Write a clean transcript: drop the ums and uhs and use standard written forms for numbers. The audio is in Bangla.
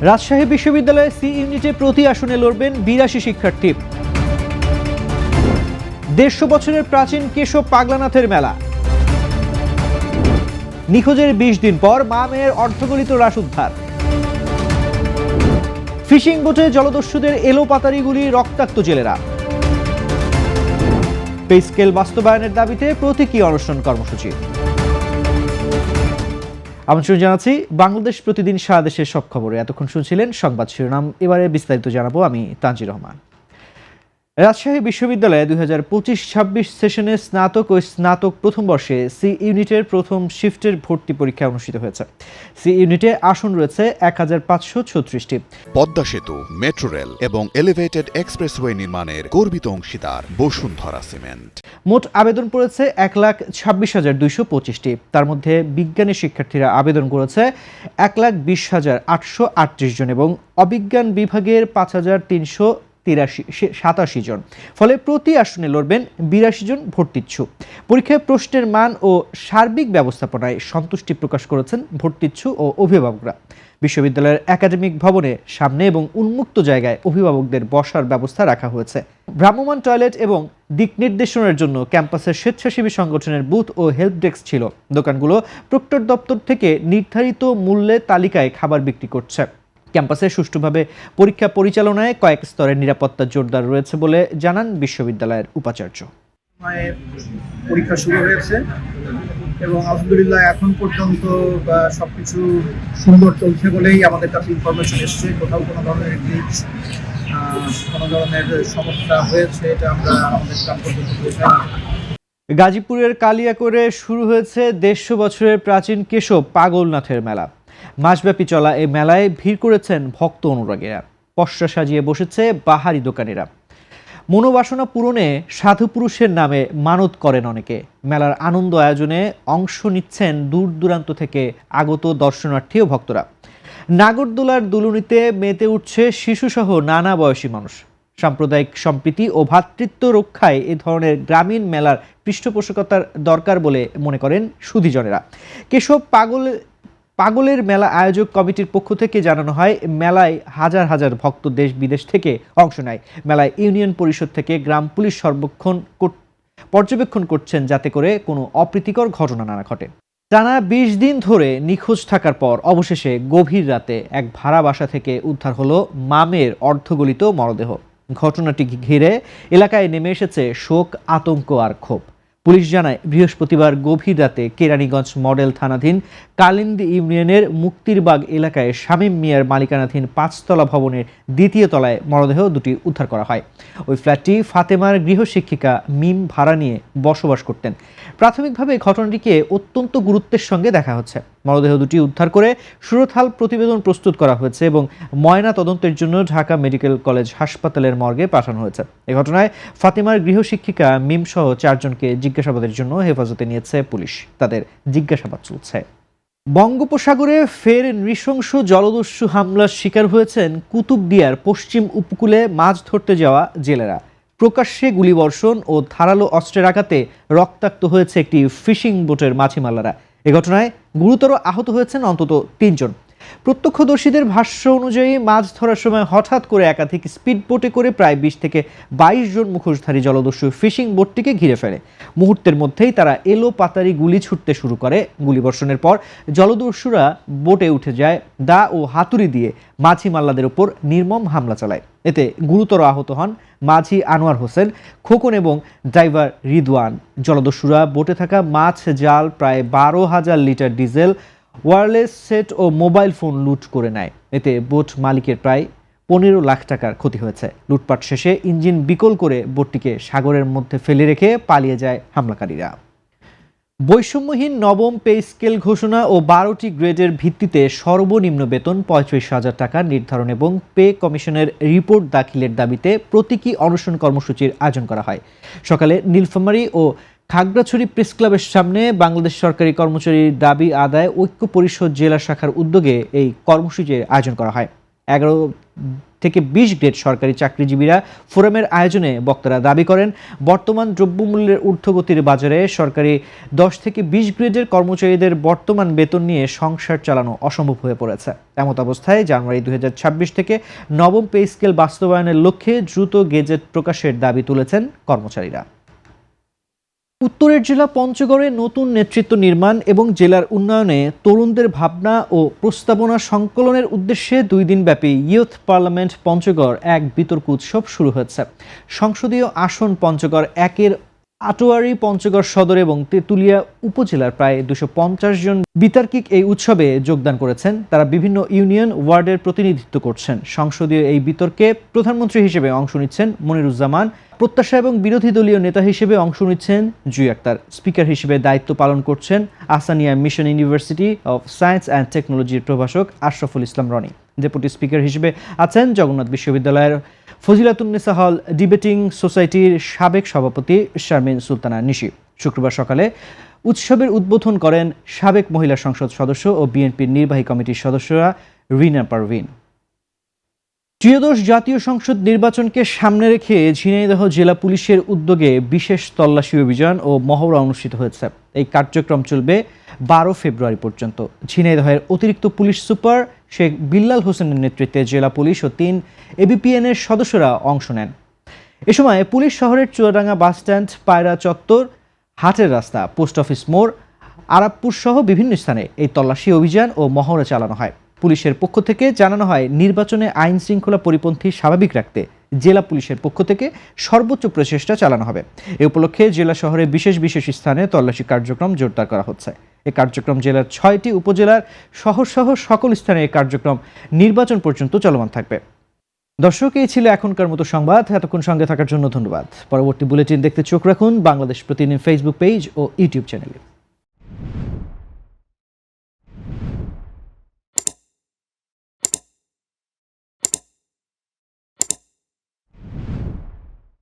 রাজশাহী বিশ্ববিদ্যালয়ে সি ইউনিটে প্রতি আসনে লড়বেন ৮২ শিক্ষার্থী। ১৫০ বছরের প্রাচীন কেশব পাগলানাথের মেলা। নিখোঁজের ২০ দিন পর মা মেয়ের অর্ধগলিত লাশ উদ্ধার। ফিশিং বোটে জলদস্যুদের এলোপাতাড়িগুলি রক্তাক্ত জেলেরা। পে স্কেল বাস্তবায়নের দাবিতে প্রতীকী অনশন কর্মসূচি। আমন্ত্রণ জানাচ্ছি বাংলাদেশ প্রতিদিন সারা দেশের সব খবরে। এতক্ষণ শুনছিলেন সংবাদ শিরোনাম, এবারে বিস্তারিত জানাবো আমি তানজির রহমান। রাজশাহী বিশ্ববিদ্যালয়ে ২০২৫-২৬ সেশনে স্নাতক ও স্নাতক প্রথম বর্ষে সি ইউনিটের প্রথম শিফটের ভর্তি পরীক্ষা অনুষ্ঠিত হয়েছে। সি ইউনিটে আসন রয়েছে ১৫৩৬টি। পদ্মা সেতু, মেট্রো রেল এবং এলিভেটেড এক্সপ্রেসওয়ে নির্মাণের গর্বিত অংশীদার বসুন্ধরা সিমেন্ট। মোট আবেদন পড়েছে ১,২৬,২২৫টি। তার মধ্যে বিজ্ঞানী শিক্ষার্থীরা আবেদন করেছে ১,২০,৮৩৮ জন এবং অবিজ্ঞান বিভাগের ৫,৩৮৭ জন। ফলে প্রতি আসনে লড়বেন ৮২ জন ভর্তিচ্ছু। পরীক্ষায় প্রশ্নের মান ও সার্বিক ব্যবস্থাপনায় সন্তুষ্টি প্রকাশ করেছেন ভর্তিচ্ছু ও অভিভাবকরা। বিশ্ববিদ্যালয়ের একাডেমিক ভবনের সামনে এবং উন্মুক্ত জায়গায় অভিভাবকদের বসার ব্যবস্থা রাখা হয়েছে। ভ্রাম্যমাণ টয়লেট এবং দিক নির্দেশনের জন্য ক্যাম্পাসের স্বেচ্ছাসেবী সংগঠনের বুথ ও হেল্প ডেস্ক ছিল। দোকানগুলো প্রক্টর দপ্তর থেকে নির্ধারিত মূল্যে তালিকায় খাবার বিক্রি করছে। ক্যাম্পাসে সুষ্ঠুভাবে পরীক্ষা পরিচালনায় কয়েক স্তরের নিরাপত্তা জোরদার রয়েছে বলে জানান বিশ্ববিদ্যালয়ের উপাচার্য। পরীক্ষা শুরু হয়েছে এবং আলহামদুলিল্লাহ এখন পর্যন্ত সবকিছু সুন্দর চলছে বলেই আমাদের কাছে ইনফরমেশন এসছে। কোথাও কোনো ধরনের গ্লিচ, কোনো ধরনের সমস্যা হয়েছে এটা আমরা আমাদের কাম পর্যন্ত পৌঁছাই। গাজীপুরের কালিয়াকৈরে শুরু হয়েছে ১৫০ বছরের প্রাচীন কেশব পাগলনাথের মেলা। মাসব্যাপী চলা এই মেলায় ভিড় করেছেন ভক্ত অনুরাগীরা। পসরা সাজিয়ে বসেছে বাহারি দোকানিরা। মনোবাসনা পূরণে সাধু পুরুষের নামে মানত করেন অনেকে। মেলার আনন্দ আয়োজনে অংশ নিচ্ছেন দূর দূরান্ত থেকে আগত দর্শনার্থী ও ভক্তরা। নাগরদোলার দুলুনিতে মেতে উঠছে শিশুসহ নানা বয়সী মানুষ। সাম্প্রদায়িক সম্প্রীতি ও ভ্রাতৃত্ব রক্ষায় এ ধরনের গ্রামীণ মেলার পৃষ্ঠপোষকতার দরকার বলে মনে করেন সুধীজনেরা। কেশব পাগলের মেলা আয়োজক কমিটির পক্ষ থেকে জানানো হয়, মেলায় হাজার হাজার ভক্ত দেশ বিদেশ থেকে অংশ নেয়। মেলায় ইউনিয়ন পরিষদ থেকে গ্রাম পুলিশ পর্যবেক্ষণ করছেন যাতে করে কোনো অপ্রীতিকর ঘটনা না ঘটে। টানা ২০ দিন ধরে নিখোঁজ থাকার পর অবশেষে গভীর রাতে এক ভাড়া বাসা থেকে উদ্ধার হলো মামের অর্ধগলিত মরদেহ। ঘটনাটি ঘিরে এলাকায় নেমে এসেছে শোক, আতঙ্ক আর ক্ষোভ। পুলিশ জানায়, বৃহস্পতিবার গভীর রাতে কেরানীগঞ্জ মডেল থানাধীন কালিন্দী ইউনিয়নের মুক্তিরবাগ এলাকায় শামীম মিয়ার মালিকানাধীন ৫তলা ভবনের ২য় তলায় মরদেহ দুটি উদ্ধার করা হয়। ওই ফ্ল্যাটটি ফাতেমার গৃহশিক্ষিকা মিম ভাড়া নিয়ে বসবাস করতেন। প্রাথমিকভাবে ঘটনাটিকে অত্যন্ত গুরুত্বের সঙ্গে দেখা হচ্ছে। মরদেহ দুটি উদ্ধার করে সুরতহাল প্রতিবেদন প্রস্তুত করা হয়েছে এবং ময়না তদন্তের জন্য ঢাকা মেডিকেল কলেজ হাসপাতালের মর্গে পাঠানো হয়েছে। এ ঘটনায় ফাতেমার গৃহশিক্ষিকা মিম সহ ৪ জনকে জিজ্ঞাসাবাদের জন্য হেফাজতে নিয়েছে পুলিশ। তাদের জিজ্ঞাসাবাদ চলছে। বঙ্গোপসাগরে ফের নৃশংস জলদস্যু হামলার শিকার হয়েছেন কুতুবদিয়ার পশ্চিম উপকূলে মাছ ধরতে যাওয়া জেলেরা। প্রকাশ্যে গুলিবর্ষণ ও ধারালো অস্ত্রের আঘাতে রক্তাক্ত হয়েছে একটি ফিশিং বোটের মাছিমাল্লারা। এ ঘটনায় গুরুতর আহত হয়েছেন অন্তত ৩ জন। প্রত্যক্ষদর্শীদের ভাষ্য অনুযায়ী মাছ ধরার সময় হঠাৎ করে একাধিক স্পিড বোটে করে প্রায় ২০ থেকে ২২ জন মুখোশধারী জলদস্যু ফিশিং বোটটিকে ঘিরে ফেলে। মুহূর্তের মধ্যেই তারা এলো পাতারি গুলি ছুটতে শুরু করে। গুলিবর্ষণের পর জলদস্যুরা বোটে উঠে যায়, দা ও হাতুড়ি দিয়ে মাঝি মাল্লাদের উপর নির্মম হামলা চালায়। এতে গুরুতর আহত হন মাঝি আনোয়ার হোসেন, খোকন এবং ড্রাইভার রিদওয়ান। জলদস্যুরা বোটে থাকা মাছ, জাল, প্রায় ১২,০০০ লিটার ডিজেল, ওয়্যারলেস সেট ও মোবাইল ফোন লুট করে নেয়। এতে বোট মালিকের প্রায় ১৫ লাখ টাকার ক্ষতি হয়েছে। লুটপাট শেষে ইঞ্জিন বিকল করে বোটটিকে সাগরের মধ্যে ফেলে রেখে পালিয়ে যায় হামলাকারীরা। বৈষম্যহীন নবম পে স্কেল ঘোষণা ও ১২টি গ্রেডের ভিত্তিতে সর্বনিম্ন বেতন ৩৫,০০০ টাকা নির্ধারণ এবং পে কমিশনের রিপোর্ট দাখিলের দাবিতে প্রতীকী অনশন কর্মসূচির আয়োজন করা হয়। সকালে নীলফামারী ও খাগড়াছড়ি প্রেস ক্লাবের সামনে বাংলাদেশ সরকারি কর্মচারীর দাবি আদায় ঐক্য পরিষদ জেলা শাখার উদ্যোগে এই কর্মসূচির আয়োজন করা হয়। 11 থেকে 20 গ্রেড সরকারি চাকরিজীবীরা ফোরামের আয়োজনে বক্তারা দাবি করেন, বর্তমান দ্রব্যমূল্যের ঊর্ধ্বগতির বাজারে সরকারি 10 থেকে 20 গ্রেডের কর্মচারীদের বর্তমান বেতন নিয়ে সংসার চালানো অসম্ভব হয়ে পড়েছে। এমত অবস্থায় জানুয়ারি 2026 থেকে নবম পে স্কেল বাস্তবায়নের লক্ষ্যে দ্রুত গেজেট প্রকাশের দাবি তুলেছেন কর্মচারীরা। উত্তরের জেলা পঞ্চগড়ে নতুন নেতৃত্ব নির্মাণ এবং জেলার উন্নয়নে তরুণদের ভাবনা ও প্রস্তাবনা সংকলনের উদ্দেশ্যে 2 দিনব্যাপী ইয়ুথ পার্লামেন্ট পঞ্চগড় এক বিতর্ক উৎসব শুরু হয়েছে। সংসদীয় আসন পঞ্চগড় 1-এর আটোয়ারি, পঞ্চগড় সদর এবং তেঁতুলিয়া উপজেলার প্রায় 250 জন বিতার্কিক এই উৎসবে যোগদান করেছেন। তারা বিভিন্ন ইউনিয়ন ওয়ার্ডের প্রতিনিধিত্ব করছেন। সংসদীয় এই বিতর্কে প্রধানমন্ত্রী হিসেবে অংশ নিচ্ছেন মনিরুজ্জামান, প্রত্যাশা এবং বিরোধী দলীয় নেতা হিসেবে অংশ নিচ্ছেন জুই আক্তার, স্পিকার হিসেবে দায়িত্ব পালন করছেন Ahsania mission university of science and টেকনোলজির প্রভাষক আশরাফুল ইসলাম রনি, ডেপুটি স্পিকার হিসেবে আছেন জগন্নাথ বিশ্ববিদ্যালয়ের ফজিলাতুন্নেসা হল ডিবেটিং সোসাইটির সাবেক সভাপতি শারমিন সুলতানা নিশি। শুক্রবার সকালে উৎসবের উদ্বোধন করেন সাবেক মহিলা সংসদ সদস্য ও বিএনপির নির্বাহী কমিটির সদস্যরা রিনা পারভিন। ত্রয়োদশ জাতীয় সংসদ নির্বাচনকে সামনে রেখে ঝিনাইদহ জেলা পুলিশের উদ্যোগে বিশেষ তল্লাশি অভিযান ও মহড়া অনুষ্ঠিত হয়েছে। এই কার্যক্রম চলবে 12 ফেব্রুয়ারি পর্যন্ত। ঝিনাইদহের অতিরিক্ত পুলিশ সুপার শেখ বিল্লাল হোসেনের নেতৃত্বে জেলা পুলিশ ও 3 এবিপিএনের সদস্যরা অংশ নেন। এ সময় পুলিশ শহরের চুয়াডাঙ্গা বাসস্ট্যান্ড, পায়রা চত্বর, হাটের রাস্তা, পোস্ট অফিস মোড়, আরাবপুর সহ বিভিন্ন স্থানে এই তল্লাশি অভিযান ও মহড়া চালানো হয়। পুলিশের পক্ষ থেকে জানানো হয়, নির্বাচনে আইন শৃঙ্খলা পরিপন্থী স্বাভাবিক রাখতে জেলা পুলিশের পক্ষ থেকে সর্বোচ্চ প্রচেষ্টা চালানো হবে। এ উপলক্ষে জেলা শহরে বিশেষ বিশেষ স্থানে তল্লাশি কার্যক্রম জোরদার করা হচ্ছে। এই কার্যক্রম জেলার 6টি উপজেলার শহর সহ সকল স্থানে এই কার্যক্রম নির্বাচন পর্যন্ত চলমান থাকবে। দর্শক, এই ছিল এখনকার মতো সংবাদ। এতক্ষণ সঙ্গে থাকার জন্য ধন্যবাদ। পরবর্তী বুলেটিন দেখতে চোখ রাখুন বাংলাদেশ প্রতিদিন ফেসবুক পেজ ও ইউটিউব চ্যানেলে।